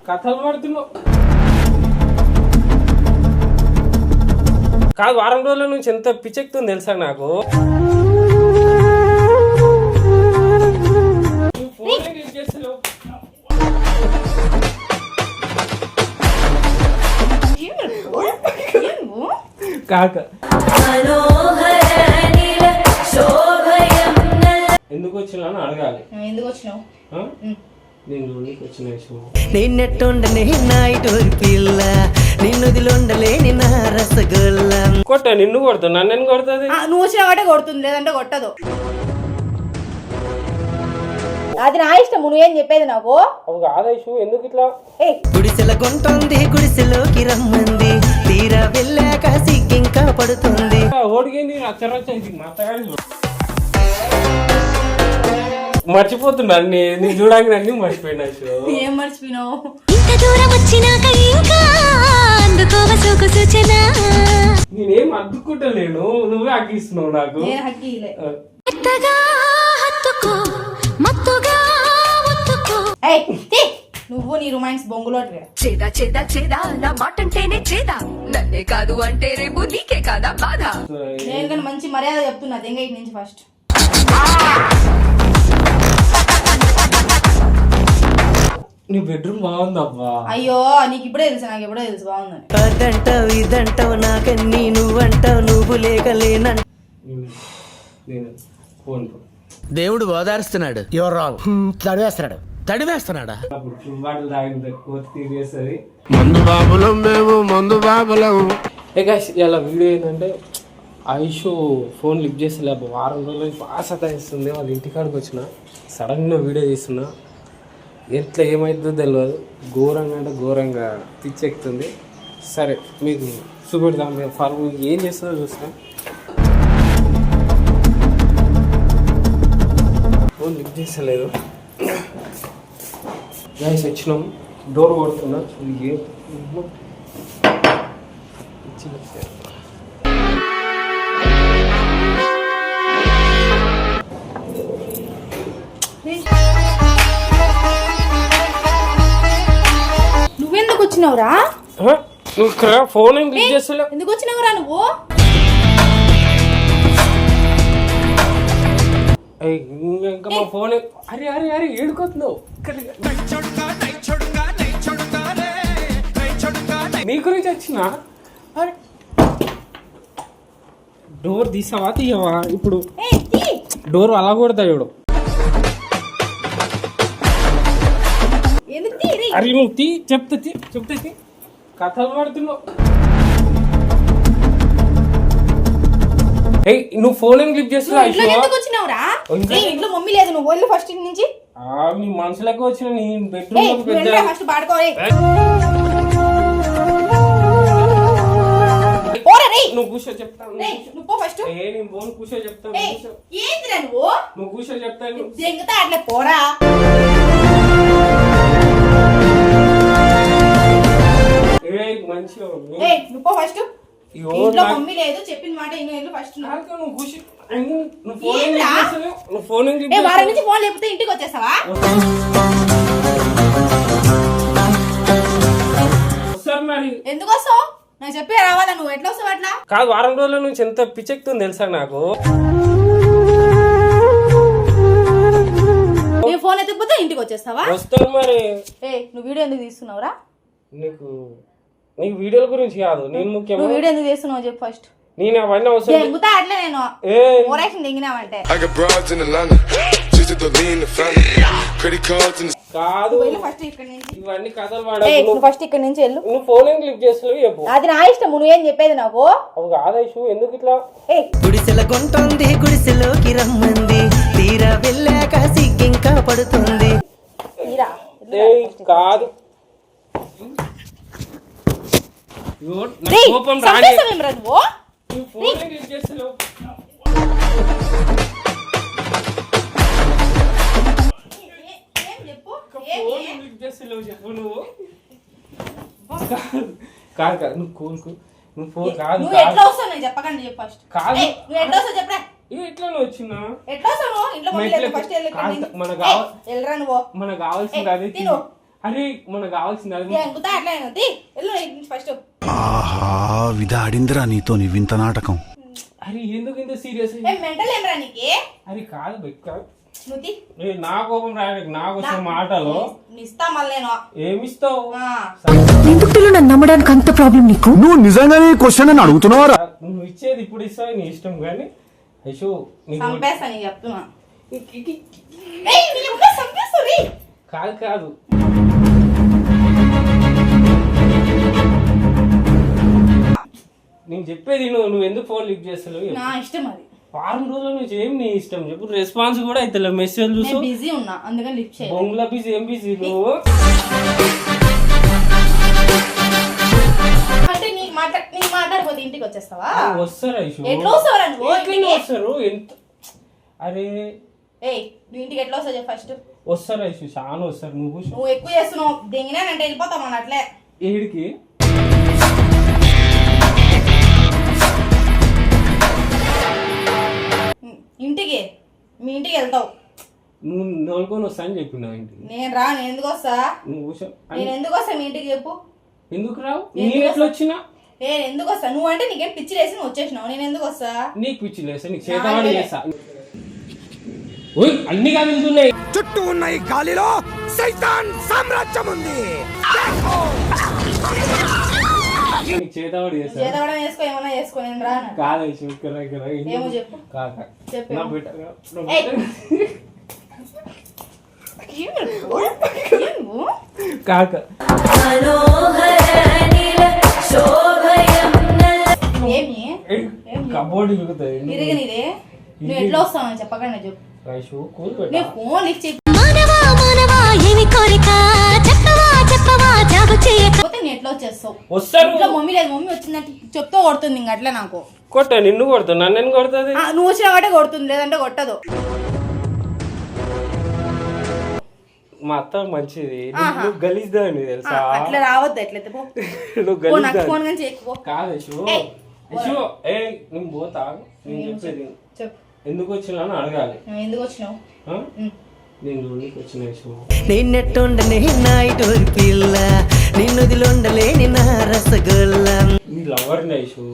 కథలు పడుతున్నావు కాదు. వారం రోజుల నుంచి ఎంత పిచ్చెక్కుతుంది తెలుసా నాకు. కాక ఎందుకు వచ్చినా అని అడగాలి. ఎందుకు వచ్చినావు? నిన్నెట్టుండలే నాయుడు పిల్ల నిన్నుదిలుండలేని నా రసగుల్ల. కొట్ట నిన్ను కొడుతుంది, నన్ను ఎందుకు కొడుతుంది? నువ్వు వచ్చిన వాటే కొడుతుంది, లేదంటే కొట్టదు. అది నా ఇష్టం, నువ్వేం చెప్పేది నాకు. ఆదేశం ఎందుకు ఇట్లా? గుడిసెల కొంటుంది గుడిసెలోకి రమ్మంది, తీరా వెళ్ళాక సిగ్గింకా పడుతుంది. ఓడిగింది మర్చిపోతున్నా నీ చూడానికి అన్ని మర్చిపోయినా. ఏం మర్చిపోయినావు? నేనేం అద్దుకుంటలేను, నువ్వే అగ్గిస్తున్నావు నాకు. నువ్వు నీ రొమాన్స్ బొంగులో చేదా చేదా చేదా నా మాటంటేనే చేదా, నన్నే కాదు అంటే రేపు నీకే కాదా బాధ. నేను కానీ మంచి మర్యాద చెప్తున్నా దెంగ ఇటు నుంచి. ఫస్ట్ నీ బెడ్రూమ్ బాగుందబ్బా. అయ్యో నీకు ఇప్పుడే తెలుసు, నాకు ఎప్పుడో తెలుసు బాగుందని. అదంటావు ఇదంటావు నాకన్నీ నువ్వంటావు, నువ్వు లేకలేనంట. దేవుడు ఓదారుస్తున్నాడు. Your wrong. తడివేస్తున్నాడా? మందు బాబులం మేము, మందు బాబులం. ఇలా వీడియో ఏంటంటే ఆయుష్ ఫోన్ లిఫ్ట్ చేస్తలే. వారం రోజులు బాగా సతాయిస్తుంది. వాళ్ళ ఇంటికాడికి వచ్చిన సడన్గా వీడియో తీస్తున్నా. ఎట్లా ఏమైతుందో తెలియదు. ఘోరంగా అంటే ఘోరంగా పిచ్చెక్కుతుంది. సరే మీకు చూపెడదాం. మేము ఫార్మ్ ఏం చేస్తుందో చూస్తాం. ఫోన్ లిఫ్ట్ చేస్తలేదు. గైస్ వచ్చినాం, డోర్ కొడుతున్నా. నువ్వెందుకు వచ్చినావురా? నువ్వు ఇక్కడ ఫోన్ ఏం లిఫ్ట్ చేస్తలేవు. ఎందుకు వచ్చినావురా నువ్వు? ఇంకా మా ఫోన్ అరే అరే అరే ఏడుకోతున్నావు. నీ గురించి వచ్చిన డోర్ తీసావా తీయవా? ఇప్పుడు డోర్ అలా కొడతా చూడు. అరే నువ్వు తీ, చెప్తా కథలు పడుతున్నావు. నువ్వు ఫోన్ ఏం క్లిక్ చేస్తున్నావు? ఇంట్లో మమ్మీ లేదు, నువ్వు వెళ్ళు ఫస్ట్ నుంచి. నీ మనసులోకి వచ్చిన నీ బెడ్రూమ్ ఫస్ట్ పాడుకోవాలి. నువ్వు కూర్చో చెప్తాను. కూర్చో చెప్తాను. నువ్వు కూర్చో చెప్తాను. అట్లా పోరా. మంచిగా నువ్వు ఫస్ట్. ఇంట్లో మమ్మీ లేదు, చెప్పిన మాట ఫస్ట్. వారం నుంచి ఫోన్ లేకపోతే ఇంటికి వచ్చేస్తావా? మరి ఎందుకు వస్తావు? నాకు చెప్పి రావాలా? నువ్వు ఎట్లా వస్తావు అట్లా? కాదు, వారం రోజుల నుంచి ఎంత పిచ్చెక్కుతుంది తెలుసా నాకు. ఫోన్ ఎత్తిపోతే ఇంటికి వచ్చేస్తావా? వస్తాను మరి. నువ్వు వీడియో ఎందుకు తీస్తున్నావురా? నీకు వీడియోల గురించి కాదు, నేను ముఖ్యం. వీడియో ఎందుకు చేస్తున్నావు చెప్పు ఫస్ట్. నేను అవన్నీ అవసరం దెంగుతా అట్లా. నేను ఓవరాక్షన్ దెంగినావంటే కాదు. ఫస్ట్ ఇక్కడ నుంచి ఇవన్నీ కథలు వాడు. ఫస్ట్ ఇక్కడ నుంచి వెళ్ళు. నువ్వు ఫోన్ ఏం క్లిక్ చేస్తున్నావు చెప్పు. అది నా ఇష్టం, నువ్వేం చెప్పేది నాకు. ఆదేశం ఎందుకు ఇట్లా? గుడిసెల కొంటుంది గుడిసెలోకి రమ్మంది, తీరా వెళ్ళాక సిగ్గింకా పడుతుంది. కాదు కోపం చెప్పు నువ్వు. కాదు నువ్వు కోలుకు. నువ్వు ఫోన్ కాదు. ఎట్లా వస్తావు నేను చెప్పకండి చెప్పు ఫస్ట్. కాదు నువ్వు ఎట్లా వస్తావు చెప్పరా? ఇక ఎట్లా వచ్చినా ఎట్లా వస్తావు ఇంట్లో మమ్మీ లేదు ఫస్ట్ వెళ్ళరా నువ్వు మనకు కావాల్సింది అది అరే మనకు కావాల్సింది అది ఎంగుతా అట్లా వెళ్ళు ఫస్ట్ ఆహా విధాడిందిరా నీతో నీ వింత నాటకం. అరే ఎందుకు ఇంత సీరియస్ మెంటల్ ఏమరా నీకు అది కాదు బెక్క స్మృతి నా కోపం రాయడానికి నా కోసం మాటలు ఇస్తా మళ్ళీ నేను ఏమిస్తావు ఎందుకు నన్ను నమ్మడానికి అంత ప్రాబ్లం నీకు? నువ్వు నిజంగానే క్వశ్చన్ అని అడుగుతున్నావా? నువ్వు ఇచ్చేది ఇప్పుడు ఇస్తావు నీ ఇష్టం కానీ యశు చంపేస్తా నీకు చెప్తున్నా కాదు కాదు నేను చెప్పేది నువ్వు ఎందుకు ఫోన్ లిఫ్ట్ చేస్తలేవు నా ఇష్టం అది వారం రోజుల నుంచి ఏం నీ ఇష్టం చెప్పు రెస్పాన్స్ కూడా అయితే మెసేజ్ చూసు బిజీ ఉన్నా అందుకని లిఫ్ట్ చేయాలి బొంగుల బిజీ ఏం బిజీ నువ్వు అంటే నీకు మాట్లాడిపోతే ఇంటికి వచ్చేస్తావా వస్తారా యశు ఎట్లా వస్తావరా నువ్వు ఎట్లా వస్తారు ఎంత అరే ఏయ్ నువ్వు ఇంటికి ఎట్లా వస్తావు ఫస్ట్ వస్తారా యశు చాలా వస్తారు నువ్వు ఎక్కువ చేస్తున్నావు దిగినానంటే వెళ్ళిపోతావు మన అట్లే ఏడికి ఇంటికి మీ ఇంటికి వెళ్తావు నువ్వు నోలుకొని వస్తా అని చెప్పినావు ఇంటికి నేను ఎందుకు వస్తా నువ్వు నేను ఎందుకు వస్తా మీ ఇంటికి చెప్పు ఎందుకు రావు నేను ఎట్లా వచ్చినా నేను ఎందుకు వస్తా నువ్వు అంటే నీకేం పిచ్చి లేసి నువ్వు వచ్చేసినావు నేను ఎందుకు వస్తా నీకు పిచ్చి లేసా నీకు చేతవాడి చేస్తా ఓయ్ అన్ని కదులుతున్నాయి చుట్టూ ఉన్న ఈ గాలిలో సైతాన్ సామ్రాజ్యం ఉంది. నీకు చేతవాడి చేస్తా చేతవడం వేసుకో ఏమన్నా చేసుకో నేను రాను కాదు ఏమో చెప్పు కాక చెప్పు నా బిడ్డ కాక ఏమి కబోర్డ్ ఇరుగుతాయి ఇరిగినిదే నువ్వు ఎట్లా వస్తావు చెప్పకండి చెప్పు నేను ఫోన్ లిఫ్ట్ చేయకపోతే నేను ఎట్లా వచ్చేస్తావు వస్తారు ఇంట్లో మమ్మీ లేదు మమ్మీ వచ్చిందంటే చెప్తూ కొడుతుంది ఇంక అట్లా నాకు కొట్ట నిన్ను కొడతా నన్ను కొడుతుంది నువ్వు వచ్చినా కాబట్టి కొడుతుంది లేదంటే కొట్టదు మా అత్త మంచిది నువ్వు గలీజ్దాని తెలుసా అట్లా రావద్దు ఎట్లయితే నువ్వు నాకు గలీజ్దాని ఫోన్ కానీ చేయకపో కాదు యశు యశు ఏ నేను పోతా నేను చెప్పేది చెప్పు ఎందుకు వచ్చినా అని అడగాలి నువ్వు ఎందుకు వచ్చినావు నేను చూడడానికి వచ్చిన యశు నిన్నెట్టుండనే నాయిటు పిల్ల నిన్నదిలుండలేని నా రసగుల్ల నీ లవర్ని యశు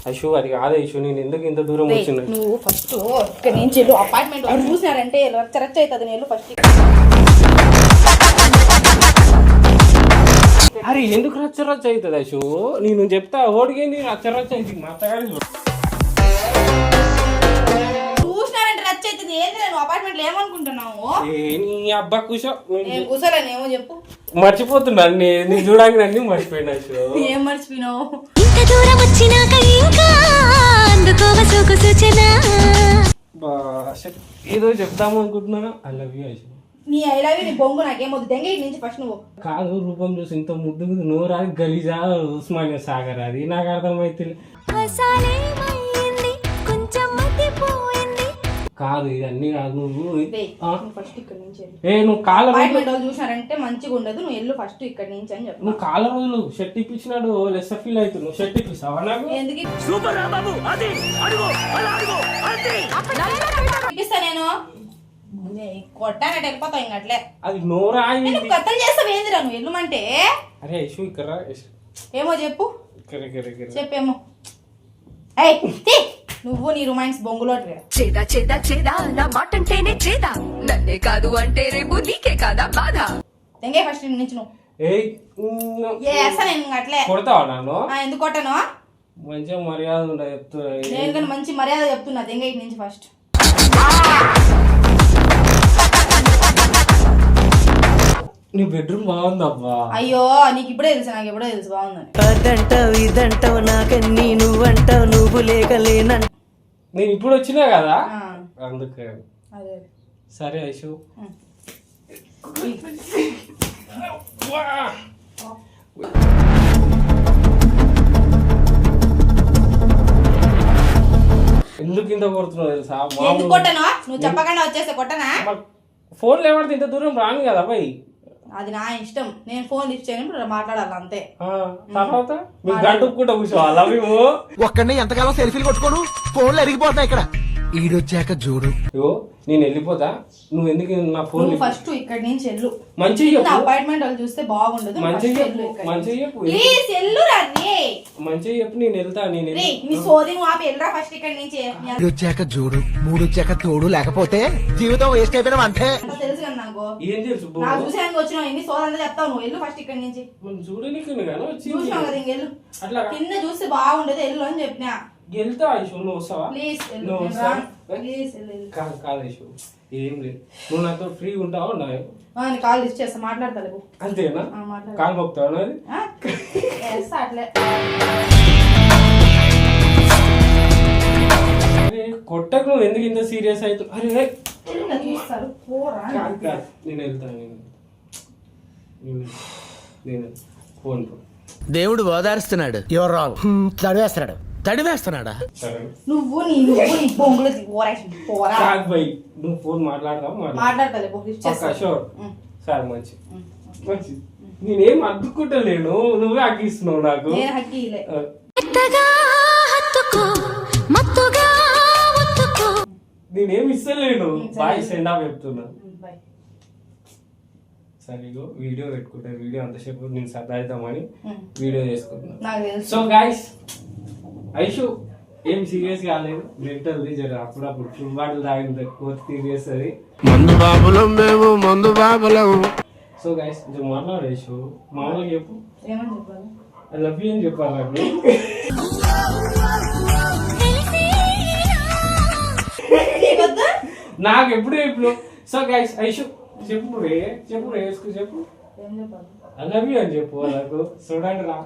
యశు అది కాదు యశు నేను ఎందుకు ఇంత దూరం వచ్చిన నువ్వు ఫస్ట్ ఇక్కడ నుంచి అపార్ట్మెంట్ చూసినారంటే రచ్చ అవుతుంది నేను ఫస్ట్ అరే ఎందుకు రచ్చరచ్చ అవుతుంది యశు నేను చెప్తా ఓడిగేంది రచ్చరచ్చ అవుతుంది మా అత్తగారి చూసినారంటే రచ్చ అవుతుంది ఏంది నేను అపార్ట్మెంట్ ఏమనుకుంటున్నావు నీ అబ్బా కూర్చో నేను కూర్చోలేను ఏమో చెప్పు మర్చిపోతున్నా నేను చూడడానికి అన్ని మర్చిపోయినా యశు ఏం మర్చిపోయినావు ఏదో చెప్తాము అనుకుంటున్నా ఐ లవ్ యూ యశు నీ ఐ లవ్ యూ నీ బొంగు నాకేమొద్దు దెంగ ఇటు నుంచి ఫస్ట్ నువ్వు కాదు రూపం చూసి ఇంత ముద్దు ముద్దు నోరా గలీజా ఉస్మానియా సాగర్ అది నాకు అర్థమైతే కాదు ఇది అన్ని కాదు నువ్వు ఫస్ట్ ఇక్కడ నుంచి నువ్వు కాళ్ళ అపార్ట్మెంట్ వాళ్ళు చూసినారంటే మంచిగా ఉండదు నువ్వు ఎల్లు ఫస్ట్ ఇక్కడ నుంచి అని చెప్పు నువ్వు కాళ్ళ రోజులు షర్ట్ ఇప్పించినాడు లెస్ ఫీల్ అవుతున్నావు షర్ట్ ఇప్పిస్తావా నాకు ఎందుకు ఇప్పిస్తా నేను కొట్టానంటే వెళ్ళిపోతావు ఇంక అట్లే అది నోరా నేను కథలు చేస్తావు ఏందిరా నువ్వు ఎల్లుమంటే అరే యశు ఇక్కడ ఏమో చెప్పు ఇక్కడ చెప్పేమో నువ్వు నీ రొమాన్స్ బొంగులో చేదా చేదా చేదా నా మాటంటేనే చేదా నన్నే కాదు అంటే రేపు నీకే కాదా బాధ తెంగే ఫస్ట్ నుంచి నువ్వు వేస్తా నేను అట్లే కొడతావా నన్ను ఎందుకు కొట్టాను మంచిగా మర్యాద ఉండ చెప్తున్నా నేను కానీ మంచి మర్యాద చెప్తున్నా తెంగ ఇటు నుంచి ఫస్ట్ నీ బెడ్రూమ్ బాగుందబ్బా అయ్యో నీకు ఇప్పుడే తెలుసు నాకు ఎప్పుడో తెలుసు బాగుందని అదంటావు ఇదంటావు నాకన్నీ నువ్వంటావు నువ్వు లేకలేనంట నేను ఇప్పుడు వచ్చినా కదా అందుకే అదే సరే ఐషు ఎందుకు ఇంత కొడుతున్నావు తెలుసా ఎందుకు కొట్టను నువ్వు చెప్పకుండా వచ్చేస్తే కొట్టనా ఫోన్ లేవడితే ఇంత దూరం రాను కదా అబ్బాయి అది నా ఇష్టం. నేను ఫోన్ లిఫ్ట్ చేయను, మాట్లాడాలి అంతే. తర్వాత మీకు గంటకుండా కూర్చోవాలా మేము? ఒక్కడిని ఎంతకాలం సెల్ఫీలు కొట్టుకోను, ఫోన్లు అరిగిపోతాయి ఇక్కడ. ఈడొచ్చాక చూడు. నేను వెళ్ళిపోతా, నువ్వు ఎందుకు నా ఫోన్ ఫస్ట్ ఇక్కడి నుంచి వెళ్ళు. మంచిగా అపాయింట్మెంట్ వాళ్ళు చూస్తే బాగుండదు. మంచిగా చెప్పు, నేను వెళ్తా. ఫస్ట్ ఇక్కడి నుంచి ఈడొచ్చాక చూడు, మూడొచ్చాక తోడు, లేకపోతే జీవితం వేస్ట్ అయిపోయినా అంటే తెలుసు కదా నాకు. ఏం తెలుసు? నాకు చూసానికి వచ్చినావు, ఎన్ని సోదంతా చెప్తావు నువ్వు. వెళ్ళు ఫస్ట్ ఇక్కడి నుంచి. చూడనీకు చూసినావు కదా, ఇంకెళ్ళు. అట్లా కింద చూస్తే బాగుండదు, వెళ్ళు అని చెప్పినా. వెళ్తా ఐషు, నువ్వు వస్తావా? ప్లీజ్ కాదు ఐషు, ఏం లేదు, నువ్వు నాతో ఫ్రీ ఉంటావా? కాల్ లిస్ట్ చేస్తా, మాట్లాడతా. అంతేనా? కాల్ మొక్తావా? అట్లే కొట్టకు, నువ్వు ఎందుకు ఇంత సీరియస్ అవుతావు? అరే చూస్తారు. నేను వెళ్తాను, నేను ఫోన్. దేవుడు ఓదారుస్తున్నాడు. Your wrong. చదివేస్తున్నాడు. తడివేస్తున్నాడా? నువ్వు నీ బొంగులు నువ్వు ఫోన్ మాట్లాడతావు? మాట్లాడతా. షూర్ సార్, మంచి మంచి. నేనేం అద్దుకుంటలేను, నువ్వే అగ్గిస్తున్నావు నాకు. నేను హక్కీలే. నేనేం ఇస్తలేను. బాయ్, సెండ్ ఆఫ్ చెప్తున్నా. సరే వీడియో పెట్టుకుంటా. వీడియో అంతసేపు నేను సర్దాయిద్దామని వీడియో చేసుకుంటున్నా. సో గైస్, ఐషు ఏం సీరియస్ కాలేదు, మెంటల్ జర అప్పుడప్పుడు ఫుల్ బాటిల్ తాగింది, కోతి తీరేస్తుంది. మందు బాబులం మేము, మందు బాబులం. సో గైస్ కొంచెం మాట్లాడు ఐషు, మామూలుగా చెప్పు. ఏమని చెప్పాలి? ఐ లవ్ యూ అని చెప్పాలి నాకు. నాకు ఎప్పుడు చెప్పు. సో గైస్ ఐషు చెప్పు వేసుకు చెప్పు. ఏం చెప్పాలి? ఐ లవ్ యూ అని చెప్పు వాళ్ళకు. చూడండి రా.